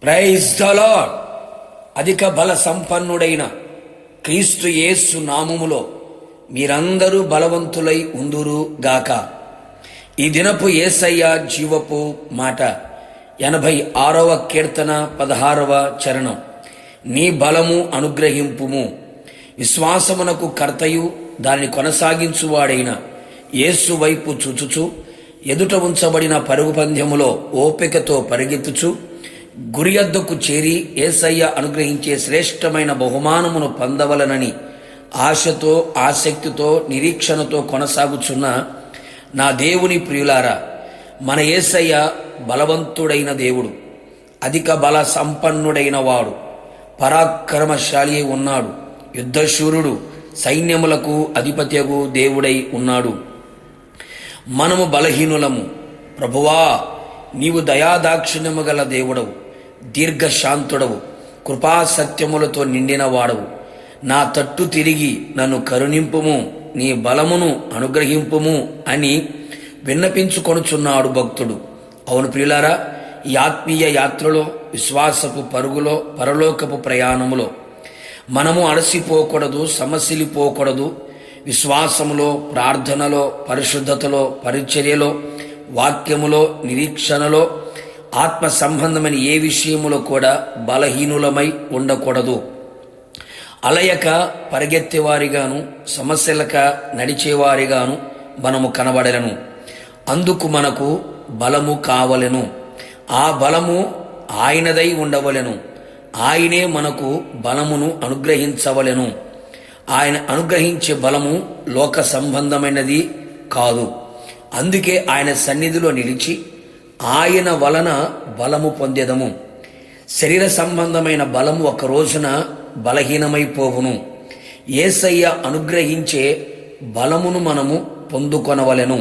Praise the lord. అధిక బల సంపన్నుడైన క్రీస్తు యేసు నామములో మీరందరూ బలవంతులై ఉందురు గాక. ఈ దినపు యేసయ్య జీవపు మాట 86వ కీర్తన 16వ చరణం. నీ బలము అనుగ్రహింపుము. విశ్వాసమునకు కర్తయు దానిని కొనసాగించువాడైన యేసు వైపు చూచుచు ఎదుట ఉంచబడిన పరుగు పందెములో ఓపికతో పరిగెత్తుచు గురియద్దకు చేరి యేసయ్య అనుగ్రహించే శ్రేష్టమైన బహుమానమును పొందవలనని ఆశతో ఆసక్తితో నిరీక్షణతో కొనసాగుచున్న నా దేవుని ప్రియులారా, మన యేసయ్య బలవంతుడైన దేవుడు, అధిక బల సంపన్నుడైన వాడు, పరాక్రమశాలి ఉన్నాడు, యుద్ధశూరుడు, సైన్యములకు అధిపత్యగు దేవుడై ఉన్నాడు. మనము బలహీనులము. ప్రభువా, నీవు దయాదాక్షిణ్యము గల దేవుడవు, దీర్ఘశాంతుడవు, కృపాసత్యములతో నిండిన వాడవు. నా తట్టు తిరిగి నన్ను కరుణింపుము, నీ బలమును అనుగ్రహింపుము అని విన్నపించుకొనుచున్నాడు భక్తుడు. అవును ప్రియులారా, ఈ ఆత్మీయ యాత్రలో, విశ్వాసపు పరుగులో, పరలోకపు ప్రయాణములో మనము అలసిపోకూడదు, సమసిలిపోకూడదు. విశ్వాసములో, ప్రార్థనలో, పరిశుద్ధతలో, పరిచర్యలో, వాక్యములో, నిరీక్షణలో, ఆత్మ సంబంధమైన ఏ విషయములో కూడా బలహీనులమై ఉండకూడదు. అలయక పరిగెత్తేవారిగాను, సమస్యలక నడిచేవారిగాను మనము కనబడలను. అందుకు మనకు బలము కావలెను. ఆ బలము ఆయనదై ఉండవలెను. ఆయనే మనకు బలమును అనుగ్రహించవలెను. ఆయన అనుగ్రహించే బలము లోక సంబంధమైనది కాదు. అందుకే ఆయన సన్నిధిలో నిలిచి ఆయన వలన బలము పొందెదము. శరీర సంబంధమైన బలము ఒక రోజున బలహీనమైపోవును. యేసయ్య అనుగ్రహించే బలమును మనము పొందుకొనవలెను.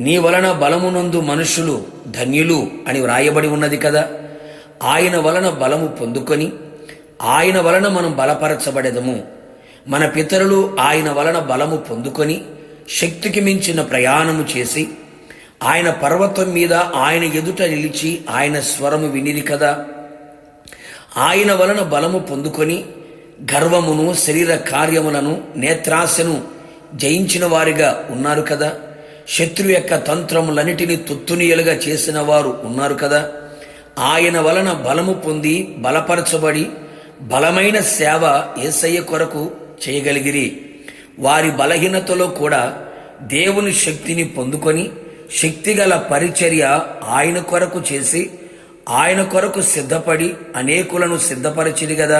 నీ వలన బలమునందు మనుషులు ధన్యులు అని వ్రాయబడి ఉన్నది కదా. ఆయన వలన బలము పొందుకొని ఆయన వలన మనం బలపరచబడెదము. మన పితరులు ఆయన వలన బలము పొందుకొని శక్తికి మించిన ప్రయాణము చేసి ఆయన పర్వతం మీద ఆయన ఎదుట నిలిచి ఆయన స్వరము వినిది కదా. ఆయన వలన బలము పొందుకొని గర్వమును, శరీర కార్యములను, నేత్రాశను జయించిన వారిగా ఉన్నారు కదా. శత్రువు యొక్క తంత్రములన్నిటినీ తుత్తునియలుగా చేసిన వారు ఉన్నారు కదా. ఆయన వలన బలము పొంది బలపరచబడి బలమైన సేవ యేసయ్య కొరకు చేయగలిగిరి. వారి బలహీనతలో కూడా దేవుని శక్తిని పొందుకొని శక్తిగల పరిచర్య ఆయన కొరకు చేసి ఆయన కొరకు సిద్ధపడి అనేకులను సిద్ధపరిచిరి గదా.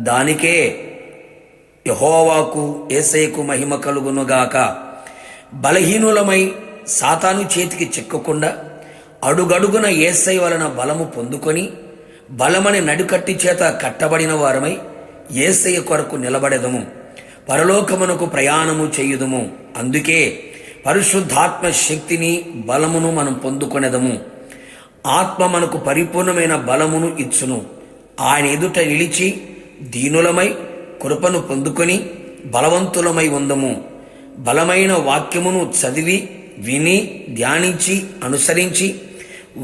దానికే యెహోవాకు, యేసయ్యకు మహిమ కలుగునుగాక. బలహీనులమై సాతాను చేతికి చిక్కకుండా అడుగడుగున యేసయ్య వలన బలము పొందుకొని బలమని నడుకట్టి చేత కట్టబడిన వారమై యేసయ్య కొరకు నిలబడెదము. పరలోకమునకు ప్రయాణము చేయుదుము. అందుకే పరిశుద్ధాత్మ శక్తిని, బలమును మనం పొందుకొనెదము. ఆత్మ మనకు పరిపూర్ణమైన బలమును ఇచ్చును. ఆయన ఎదుట నిలిచి దీనులమై కృపను పొందుకొని బలవంతులమై ఉందము. బలమైన వాక్యమును చదివి, విని, ధ్యానించి, అనుసరించి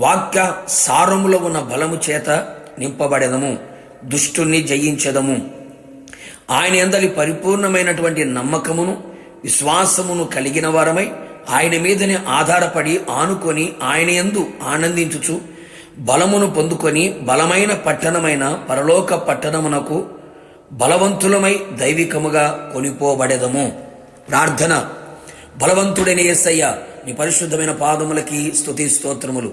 వాక్య సారములో ఉన్న బలము చేత నింపబడెదము. దుష్టుణ్ణి జయించెదము. ఆయన యందలి పరిపూర్ణమైనటువంటి నమ్మకమును, విశ్వాసమును కలిగిన వారమై ఆయన మీదనే ఆధారపడి ఆనుకొని ఆయన యందు ఆనందించుచు బలమును పొందుకొని బలమైన పట్టణమైన పరలోక పట్టణమునకు బలవంతులమై దైవికముగా కొనిపోబడెదము. ప్రార్థన. బలవంతుడైన యేసయ్య, నీ పరిశుద్ధమైన పాదములకి స్తుతి స్తోత్రములు.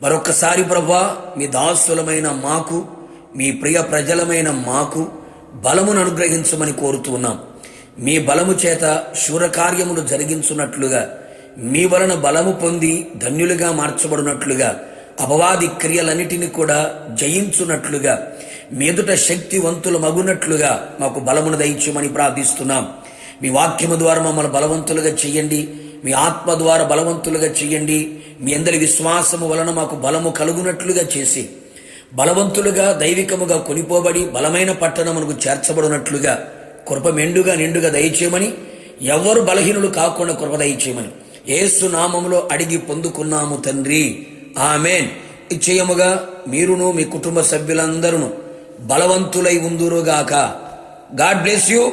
మరొక్కసారి ప్రభువా, మీ దాసులమైన మాకు, మీ ప్రియ ప్రజలమైన మాకు బలమును అనుగ్రహించమని కోరుతూ ఉన్నాం. మీ బలము చేత శూరకార్యములు జరిగించున్నట్లుగా, మీ వలన బలము పొంది ధన్యులుగా మార్చబడినట్లుగా, అపవాది క్రియలన్నిటిని కూడా జయించున్నట్లుగా, మీదుట శక్తివంతులు మగునట్లుగా మాకు బలమును దయచేయమని ప్రార్థిస్తున్నాం. మీ వాక్యము ద్వారా మమ్మల్ని బలవంతులుగా చెయ్యండి. మీ ఆత్మ ద్వారా బలవంతులుగా చెయ్యండి. మీ అందరి విశ్వాసము వలన మాకు బలము కలుగునట్లుగా చేసి బలవంతులుగా దైవికముగా కొనిపోబడి బలమైన పట్టణమునకు చేర్చబడినట్లుగా కృప మెండుగా నిండుగా దయచేయమని, ఎవ్వరు బలహీనులు కాకుండా కృప దయచేయమని యేసు నామములో అడిగి పొందుకున్నాము తండ్రి. ఆమెన్. నిశ్చయముగా మీరును మీ కుటుంబ సభ్యులందరూ బలవంతులై ఉందురుగాక. God bless you.